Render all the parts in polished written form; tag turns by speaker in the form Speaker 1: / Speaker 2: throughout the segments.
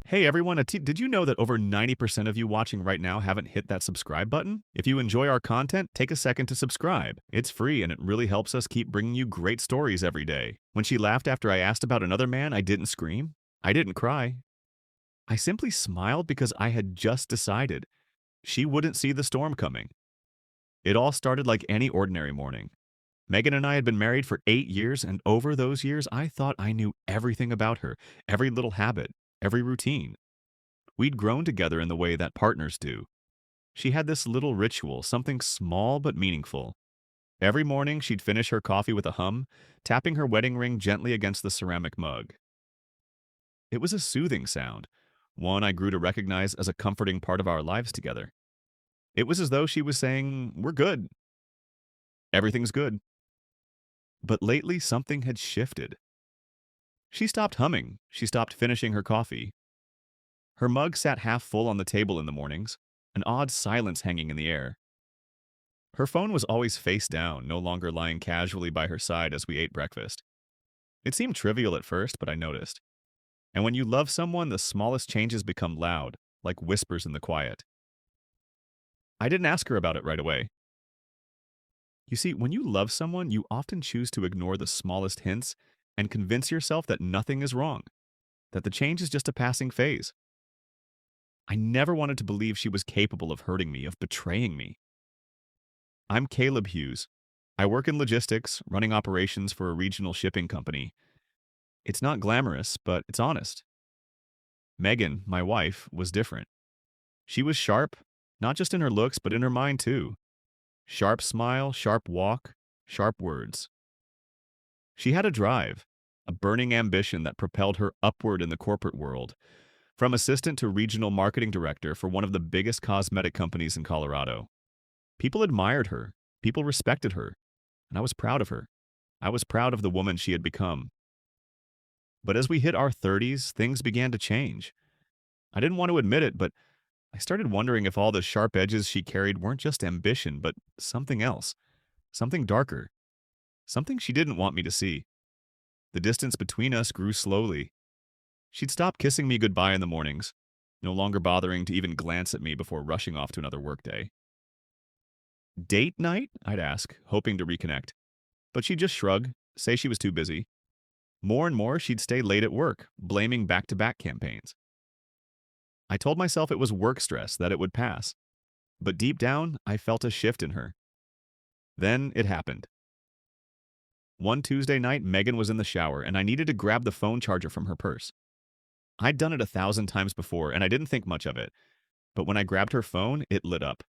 Speaker 1: Hey everyone, did you know that over 90% of you watching right now haven't hit that subscribe button? If you enjoy our content, take a second to subscribe. It's free and it really helps us keep bringing you great stories every day. When she laughed after I asked about another man, I didn't scream. I didn't cry. I simply smiled because I had just decided she wouldn't see the storm coming. It all started like any ordinary morning. Megan and I had been married for 8 years, and over those years, I thought I knew everything about her, every little habit, every routine. We'd grown together in the way that partners do. She had this little ritual, something small but meaningful. Every morning, she'd finish her coffee with a hum, tapping her wedding ring gently against the ceramic mug. It was a soothing sound, one I grew to recognize as a comforting part of our lives together. It was as though she was saying, "We're good. Everything's good." But lately, something had shifted. She stopped humming. She stopped finishing her coffee. Her mug sat half full on the table in the mornings, an odd silence hanging in the air. Her phone was always face down, no longer lying casually by her side as we ate breakfast. It seemed trivial at first, but I noticed. And when you love someone, the smallest changes become loud, like whispers in the quiet. I didn't ask her about it right away. You see, when you love someone, you often choose to ignore the smallest hints and convince yourself that nothing is wrong, that the change is just a passing phase. I never wanted to believe she was capable of hurting me, of betraying me. I'm Caleb Hughes. I work in logistics, running operations for a regional shipping company. It's not glamorous, but it's honest. Megan, my wife, was different. She was sharp, not just in her looks, but in her mind too. Sharp smile, sharp walk, sharp words. She had a drive, a burning ambition that propelled her upward in the corporate world, from assistant to regional marketing director for one of the biggest cosmetic companies in Colorado. People admired her, people respected her, and I was proud of her. I was proud of the woman she had become. But as we hit our 30s, things began to change. I didn't want to admit it, but I started wondering if all the sharp edges she carried weren't just ambition, but something else, something darker, something she didn't want me to see. The distance between us grew slowly. She'd stop kissing me goodbye in the mornings, no longer bothering to even glance at me before rushing off to another workday. Date night? I'd ask, hoping to reconnect. But she'd just shrug, say she was too busy. More and more, she'd stay late at work, blaming back-to-back campaigns. I told myself it was work stress, that it would pass. But deep down, I felt a shift in her. Then it happened. One Tuesday night, Megan was in the shower, and I needed to grab the phone charger from her purse. I'd done it 1,000 times before, and I didn't think much of it. But when I grabbed her phone, it lit up.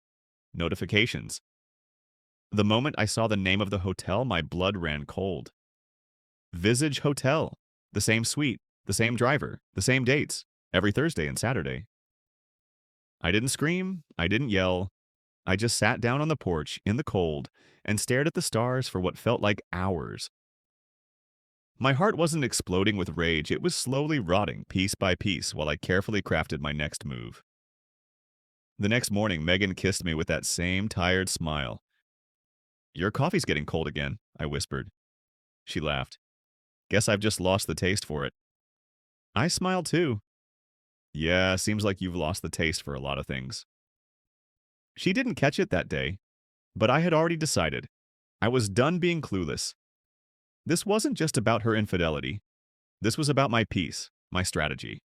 Speaker 1: Notifications. The moment I saw the name of the hotel, my blood ran cold. Visage Hotel. The same suite, the same driver, the same dates, every Thursday and Saturday. I didn't scream, I didn't yell. I just sat down on the porch in the cold and stared at the stars for what felt like hours. My heart wasn't exploding with rage, it was slowly rotting piece by piece while I carefully crafted my next move. The next morning, Megan kissed me with that same tired smile. "Your coffee's getting cold again," I whispered. She laughed. "Guess I've just lost the taste for it." I smiled too. "Yeah, seems like you've lost the taste for a lot of things." She didn't catch it that day, but I had already decided. I was done being clueless. This wasn't just about her infidelity. This was about my peace, my strategy.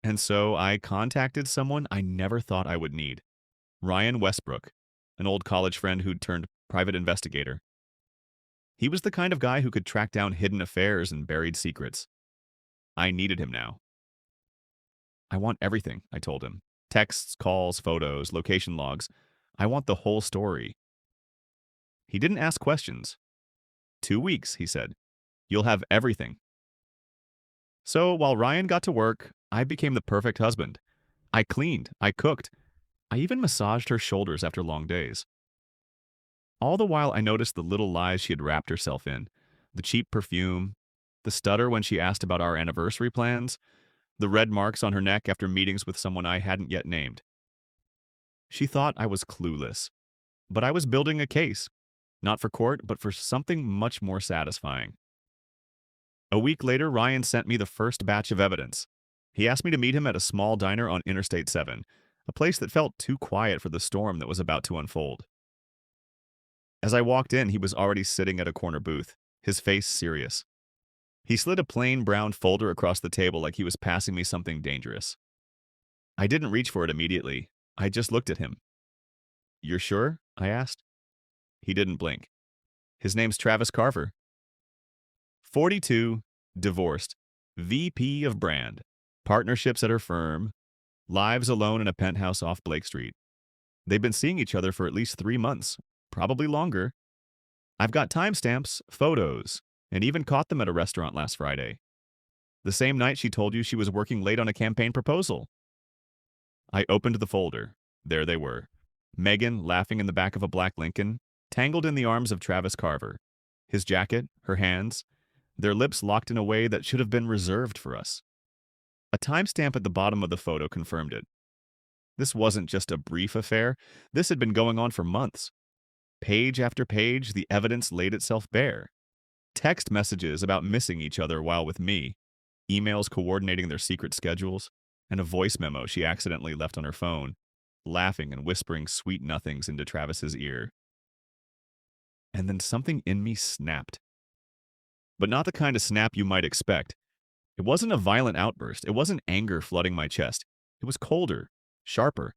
Speaker 1: And so I contacted someone I never thought I would need. Ryan Westbrook, an old college friend who'd turned private investigator. He was the kind of guy who could track down hidden affairs and buried secrets. I needed him now. "I want everything," I told him. "Texts, calls, photos, location logs. I want the whole story." He didn't ask questions. 2 weeks, he said. "You'll have everything." So while Ryan got to work, I became the perfect husband. I cleaned, I cooked, I even massaged her shoulders after long days. All the while, I noticed the little lies she had wrapped herself in, the cheap perfume, the stutter when she asked about our anniversary plans, the red marks on her neck after meetings with someone I hadn't yet named. She thought I was clueless, but I was building a case, not for court, but for something much more satisfying. A week later, Ryan sent me the first batch of evidence. He asked me to meet him at a small diner on Interstate 7, a place that felt too quiet for the storm that was about to unfold. As I walked in, he was already sitting at a corner booth, his face serious. He slid a plain brown folder across the table like he was passing me something dangerous. I didn't reach for it immediately. I just looked at him. "You're sure?" I asked. He didn't blink. "His name's Travis Carver. 42, divorced, VP of brand, partnerships at her firm, lives alone in a penthouse off Blake Street. They've been seeing each other for at least 3 months, probably longer. I've got timestamps, photos, and even caught them at a restaurant last Friday. The same night she told you she was working late on a campaign proposal." I opened the folder. There they were. Megan laughing in the back of a black Lincoln, tangled in the arms of Travis Carver. His jacket, her hands, their lips locked in a way that should have been reserved for us. A timestamp at the bottom of the photo confirmed it. This wasn't just a brief affair. This had been going on for months. Page after page, the evidence laid itself bare. Text messages about missing each other while with me, emails coordinating their secret schedules, and a voice memo she accidentally left on her phone, laughing and whispering sweet nothings into Travis's ear. And then something in me snapped. But not the kind of snap you might expect. It wasn't a violent outburst. It wasn't anger flooding my chest. It was colder, sharper.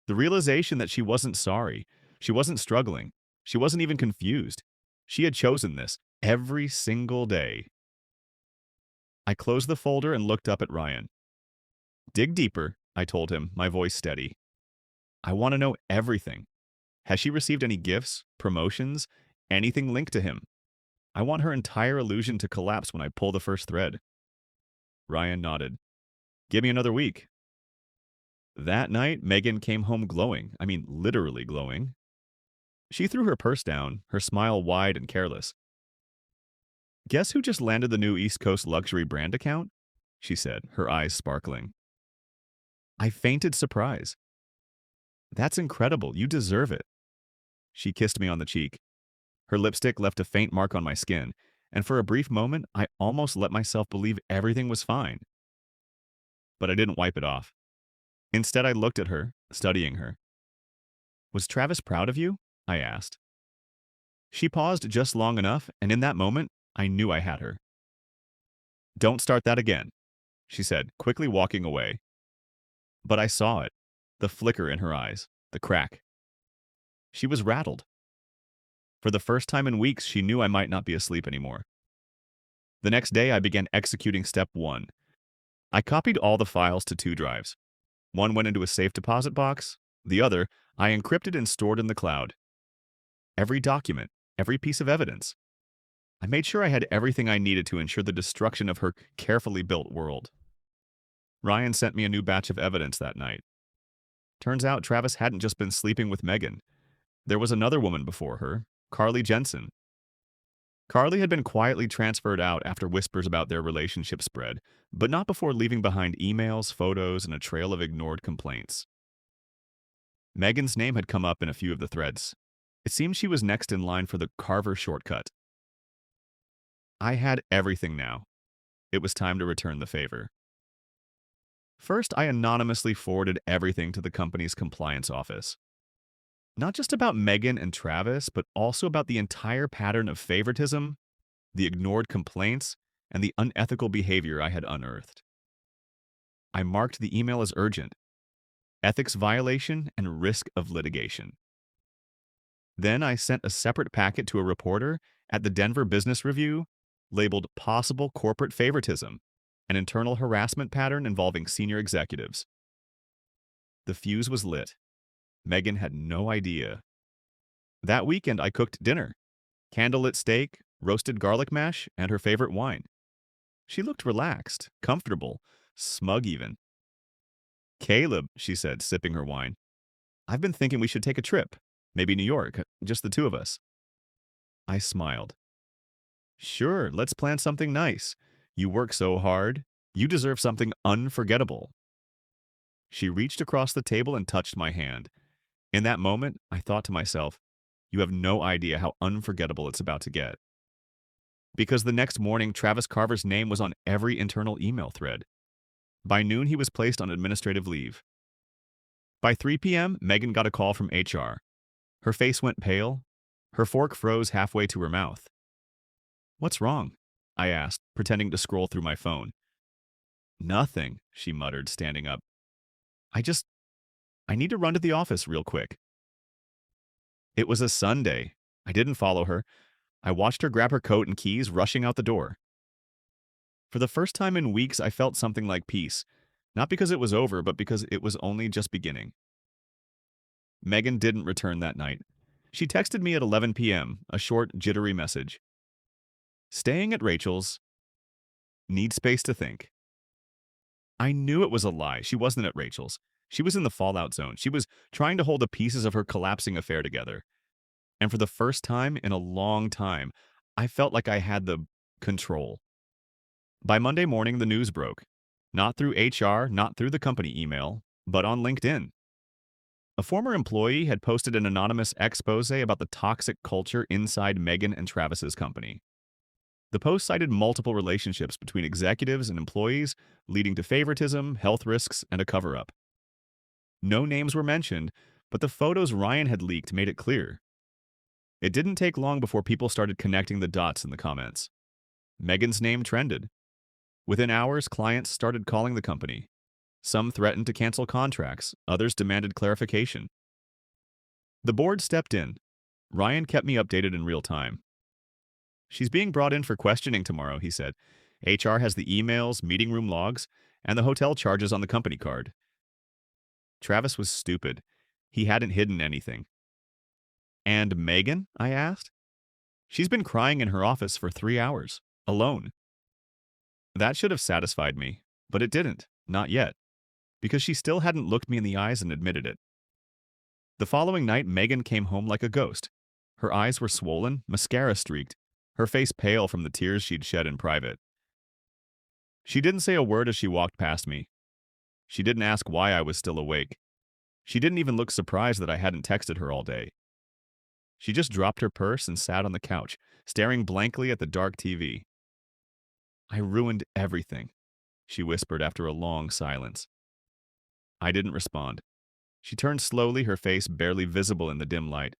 Speaker 1: The realization that she wasn't sorry. She wasn't struggling. She wasn't even confused. She had chosen this every single day. I closed the folder and looked up at Ryan. "Dig deeper," I told him, my voice steady. "I want to know everything. Has she received any gifts, promotions, anything linked to him? I want her entire illusion to collapse when I pull the first thread." Ryan nodded. "Give me another week." That night, Megan came home glowing. I mean, literally glowing. She threw her purse down, her smile wide and careless. "Guess who just landed the new East Coast luxury brand account?" she said, her eyes sparkling. I fainted surprise. "That's incredible. You deserve it." She kissed me on the cheek. Her lipstick left a faint mark on my skin, and for a brief moment, I almost let myself believe everything was fine. But I didn't wipe it off. Instead, I looked at her, studying her. "Was Travis proud of you?" I asked. She paused just long enough, and in that moment, I knew I had her. "Don't start that again," she said, quickly walking away. But I saw it, the flicker in her eyes, the crack. She was rattled. For the first time in weeks, she knew I might not be asleep anymore. The next day, I began executing step 1. I copied all the files to 2 drives. One went into a safe deposit box. The other, I encrypted and stored in the cloud. Every document, every piece of evidence. I made sure I had everything I needed to ensure the destruction of her carefully built world. Ryan sent me a new batch of evidence that night. Turns out Travis hadn't just been sleeping with Megan. There was another woman before her, Carly Jensen. Carly had been quietly transferred out after whispers about their relationship spread, but not before leaving behind emails, photos, and a trail of ignored complaints. Megan's name had come up in a few of the threads. It seemed she was next in line for the Carver shortcut. I had everything now. It was time to return the favor. First, I anonymously forwarded everything to the company's compliance office. Not just about Megan and Travis, but also about the entire pattern of favoritism, the ignored complaints, and the unethical behavior I had unearthed. I marked the email as urgent, ethics violation, and risk of litigation. Then I sent a separate packet to a reporter at the Denver Business Review labeled Possible Corporate Favoritism, an internal harassment pattern involving senior executives. The fuse was lit. Megan had no idea. That weekend, I cooked dinner. Candlelit steak, roasted garlic mash, and her favorite wine. She looked relaxed, comfortable, smug even. "Caleb," she said, sipping her wine, "I've been thinking we should take a trip. Maybe New York, just the 2 of us." I smiled. "Sure, let's plan something nice. You work so hard. You deserve something unforgettable." She reached across the table and touched my hand. In that moment, I thought to myself, you have no idea how unforgettable it's about to get. Because the next morning, Travis Carver's name was on every internal email thread. By noon, he was placed on administrative leave. By 3 p.m., Megan got a call from HR. Her face went pale. Her fork froze halfway to her mouth. "What's wrong?" I asked, pretending to scroll through my phone. "Nothing," she muttered, standing up. I just, I need to run to the office real quick." It was a Sunday. I didn't follow her. I watched her grab her coat and keys, rushing out the door. For the first time in weeks, I felt something like peace. Not because it was over, but because it was only just beginning. Megan didn't return that night. She texted me at 11 p.m., a short, jittery message. "Staying at Rachel's. Need space to think." I knew it was a lie. She wasn't at Rachel's. She was in the fallout zone. She was trying to hold the pieces of her collapsing affair together. And for the first time in a long time, I felt like I had the control. By Monday morning, the news broke. Not through HR, not through the company email, but on LinkedIn. A former employee had posted an anonymous expose about the toxic culture inside Megan and Travis's company. The post cited multiple relationships between executives and employees, leading to favoritism, health risks, and a cover-up. No names were mentioned, but the photos Ryan had leaked made it clear. It didn't take long before people started connecting the dots in the comments. Megan's name trended. Within hours, clients started calling the company. Some threatened to cancel contracts, others demanded clarification. The board stepped in. Ryan kept me updated in real time. "She's being brought in for questioning tomorrow," he said. "HR has the emails, meeting room logs, and the hotel charges on the company card." Travis was stupid. He hadn't hidden anything. "And Megan?" I asked. "She's been crying in her office for 3 hours, alone." That should have satisfied me, but it didn't, not yet, because she still hadn't looked me in the eyes and admitted it. The following night, Megan came home like a ghost. Her eyes were swollen, mascara streaked, her face pale from the tears she'd shed in private. She didn't say a word as she walked past me. She didn't ask why I was still awake. She didn't even look surprised that I hadn't texted her all day. She just dropped her purse and sat on the couch, staring blankly at the dark TV. "I ruined everything," she whispered after a long silence. I didn't respond. She turned slowly, her face barely visible in the dim light.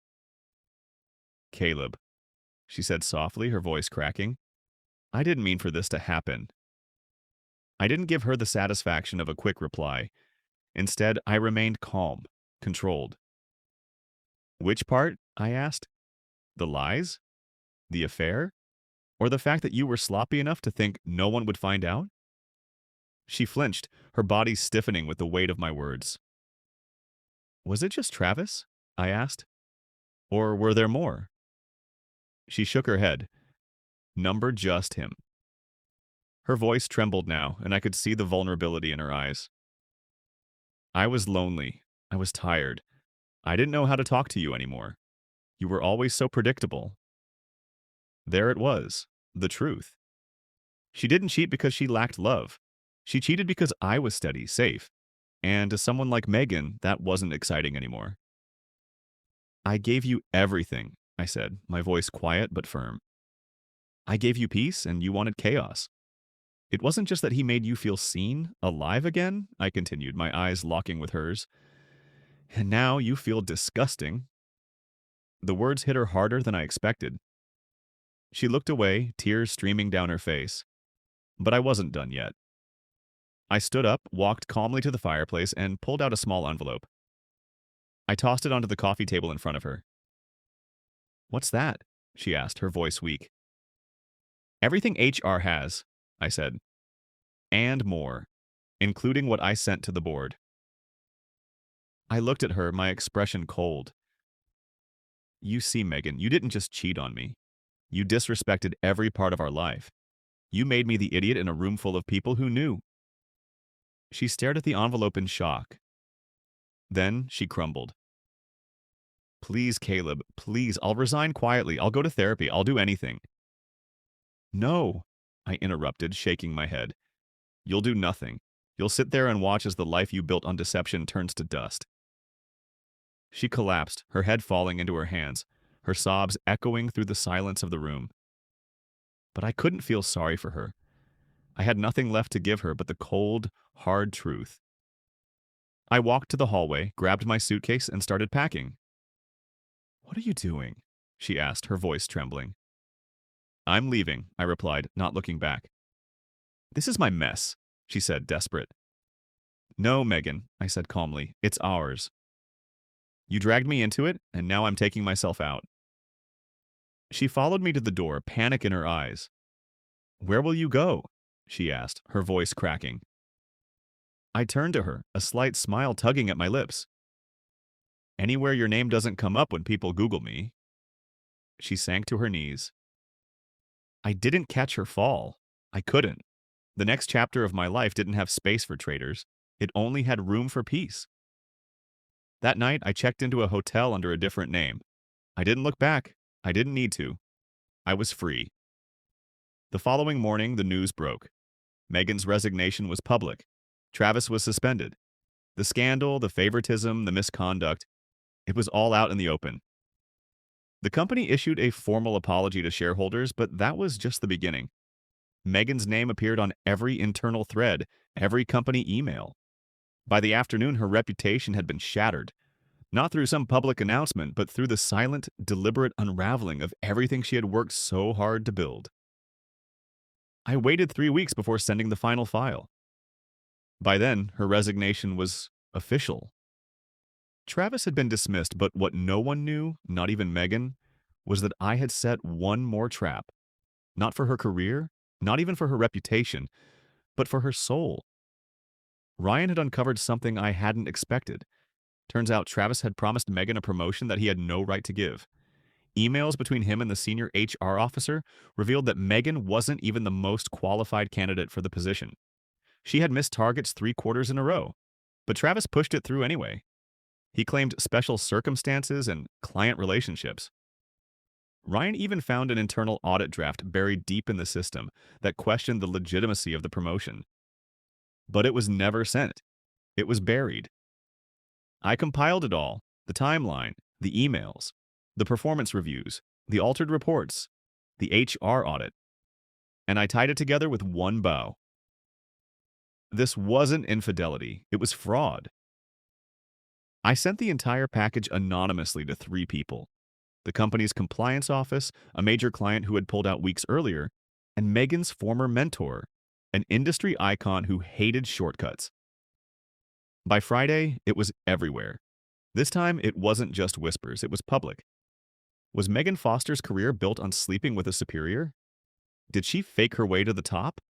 Speaker 1: "Caleb," she said softly, her voice cracking. "I didn't mean for this to happen." I didn't give her the satisfaction of a quick reply. Instead, I remained calm, controlled. "Which part?" I asked. "The lies? The affair? Or the fact that you were sloppy enough to think no one would find out?" She flinched, her body stiffening with the weight of my words. "Was it just Travis?" I asked. "Or were there more?" She shook her head. "Number just him." Her voice trembled now, and I could see the vulnerability in her eyes. "I was lonely. I was tired. I didn't know how to talk to you anymore. You were always so predictable." There it was, the truth. She didn't cheat because she lacked love. She cheated because I was steady, safe. And to someone like Megan, that wasn't exciting anymore. "I gave you everything," I said, my voice quiet but firm. "I gave you peace, and you wanted chaos. It wasn't just that he made you feel seen, alive again," I continued, my eyes locking with hers. "And now you feel disgusting." The words hit her harder than I expected. She looked away, tears streaming down her face. But I wasn't done yet. I stood up, walked calmly to the fireplace, and pulled out a small envelope. I tossed it onto the coffee table in front of her. "What's that?" she asked, her voice weak. "Everything HR has," I said. "And more, including what I sent to the board." I looked at her, my expression cold. "You see, Megan, you didn't just cheat on me. You disrespected every part of our life. You made me the idiot in a room full of people who knew." She stared at the envelope in shock. Then she crumbled. "Please, Caleb, please, I'll resign quietly. I'll go to therapy. I'll do anything." "No," I interrupted, shaking my head. "You'll do nothing. You'll sit there and watch as the life you built on deception turns to dust." She collapsed, her head falling into her hands, her sobs echoing through the silence of the room. But I couldn't feel sorry for her. I had nothing left to give her but the cold, hard truth. I walked to the hallway, grabbed my suitcase, and started packing. "What are you doing?" she asked, her voice trembling. "I'm leaving," I replied, not looking back. "This is my mess," she said, desperate. "No, Megan," I said calmly, "it's ours. You dragged me into it, and now I'm taking myself out." She followed me to the door, panic in her eyes. "Where will you go?" she asked, her voice cracking. I turned to her, a slight smile tugging at my lips. "Anywhere your name doesn't come up when people Google me." She sank to her knees. I didn't catch her fall. I couldn't. The next chapter of my life didn't have space for traitors. It only had room for peace. That night, I checked into a hotel under a different name. I didn't look back. I didn't need to. I was free. The following morning, the news broke. Megan's resignation was public. Travis was suspended. The scandal, the favoritism, the misconduct, it was all out in the open. The company issued a formal apology to shareholders, but that was just the beginning. Megan's name appeared on every internal thread, every company email. By the afternoon, her reputation had been shattered, not through some public announcement, but through the silent, deliberate unraveling of everything she had worked so hard to build. I waited 3 weeks before sending the final file. By then, her resignation was official. Travis had been dismissed, but what no one knew, not even Megan, was that I had set one more trap. Not for her career, not even for her reputation, but for her soul. Ryan had uncovered something I hadn't expected. Turns out Travis had promised Megan a promotion that he had no right to give. Emails between him and the senior HR officer revealed that Megan wasn't even the most qualified candidate for the position. She had missed targets 3 quarters in a row, but Travis pushed it through anyway. He claimed special circumstances and client relationships. Ryan even found an internal audit draft buried deep in the system that questioned the legitimacy of the promotion. But it was never sent. It was buried. I compiled it all, the timeline, the emails, the performance reviews, the altered reports, the HR audit, and I tied it together with one bow. This wasn't infidelity, it was fraud. I sent the entire package anonymously to 3 people: the company's compliance office, a major client who had pulled out weeks earlier, and Megan's former mentor, an industry icon who hated shortcuts. By Friday, it was everywhere. This time, it wasn't just whispers, it was public. Was Megan Foster's career built on sleeping with a superior? Did she fake her way to the top?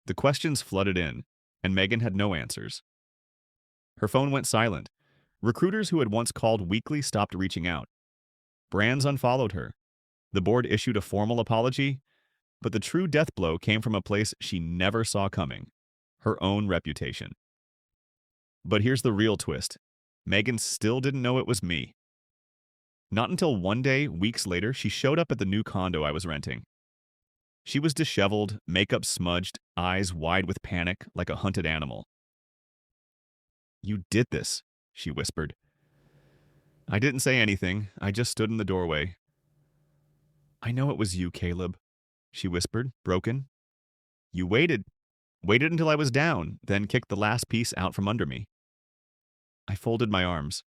Speaker 1: The questions flooded in, and Megan had no answers. Her phone went silent. Recruiters who had once called weekly stopped reaching out. Brands unfollowed her. The board issued a formal apology, but the true death blow came from a place she never saw coming: her own reputation. But here's the real twist. Megan still didn't know it was me. Not until one day, weeks later, she showed up at the new condo I was renting. She was disheveled, makeup smudged, eyes wide with panic, like a hunted animal. "You did this," she whispered. I didn't say anything. I just stood in the doorway. "I know it was you, Caleb," she whispered, broken. "You waited until I was down, then kicked the last piece out from under me." I folded my arms.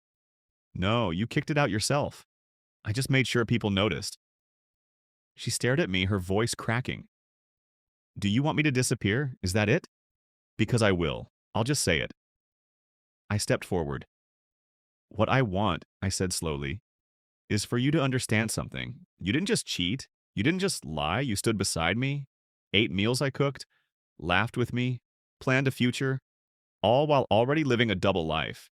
Speaker 1: "No, you kicked it out yourself. I just made sure people noticed." She stared at me, her voice cracking. "Do you want me to disappear? Is that it?" "Because I will. I'll just say it." I stepped forward. "What I want," I said slowly, "is for you to understand something. You didn't just cheat. You didn't just lie. You stood beside me, ate meals I cooked, laughed with me, planned a future, all while already living a double life.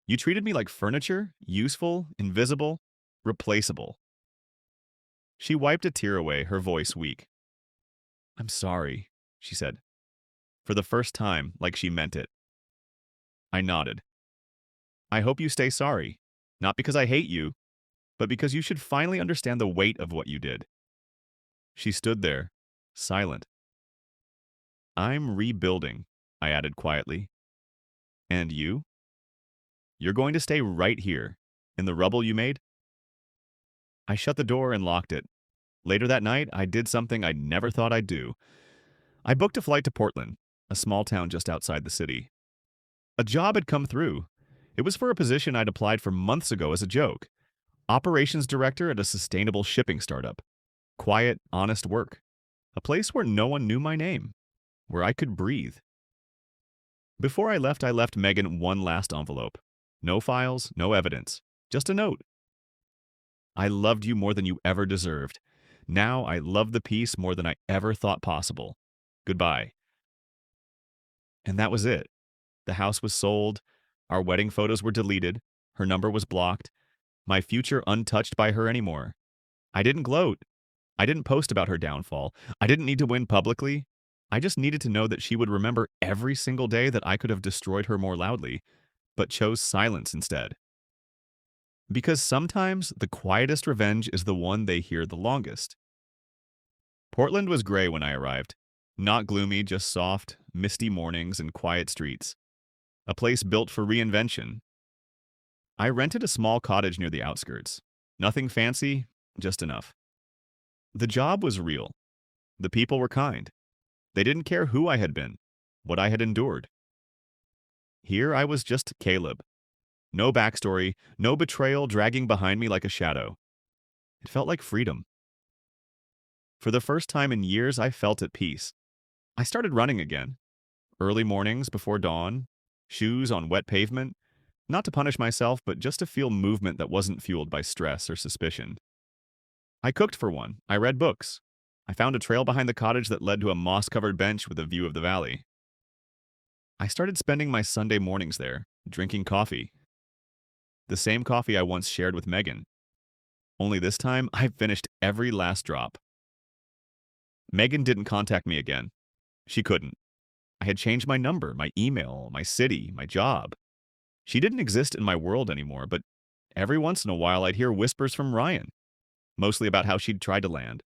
Speaker 1: You treated me like furniture, useful, invisible, replaceable." She wiped a tear away, her voice weak. "I'm sorry," she said, for the first time, like she meant it. I nodded. "I hope you stay sorry, not because I hate you, but because you should finally understand the weight of what you did." She stood there, silent. "I'm rebuilding," I added quietly. "And you? You're going to stay right here, in the rubble you made?" I shut the door and locked it. Later that night, I did something I never thought I'd do. I booked a flight to Portland, a small town just outside the city. A job had come through. It was for a position I'd applied for months ago as a joke. Operations director at a sustainable shipping startup. Quiet, honest work. A place where no one knew my name. Where I could breathe. Before I left Megan one last envelope. No files, no evidence. Just a note. I loved you more than you ever deserved. Now I love the peace more than I ever thought possible. Goodbye. And that was it. The house was sold. Our wedding photos were deleted. Her number was blocked. My future untouched by her anymore. I didn't gloat. I didn't post about her downfall. I didn't need to win publicly. I just needed to know that she would remember every single day that I could have destroyed her more loudly, but chose silence instead. Because sometimes the quietest revenge is the one they hear the longest. Portland was gray when I arrived. Not gloomy, just soft, misty mornings and quiet streets. A place built for reinvention. I rented a small cottage near the outskirts. Nothing fancy, just enough. The job was real. The people were kind. They didn't care who I had been, what I had endured. Here I was just Caleb. No backstory, no betrayal dragging behind me like a shadow. It felt like freedom. For the first time in years, I felt at peace. I started running again. Early mornings before dawn, shoes on wet pavement, not to punish myself, but just to feel movement that wasn't fueled by stress or suspicion. I cooked for one. I read books. I found a trail behind the cottage that led to a moss-covered bench with a view of the valley. I started spending my Sunday mornings there, drinking coffee. The same coffee I once shared with Megan. Only this time, I finished every last drop. Megan didn't contact me again. She couldn't. I had changed my number, my email, my city, my job. She didn't exist in my world anymore, but every once in a while I'd hear whispers from Ryan, mostly about how she'd tried to land.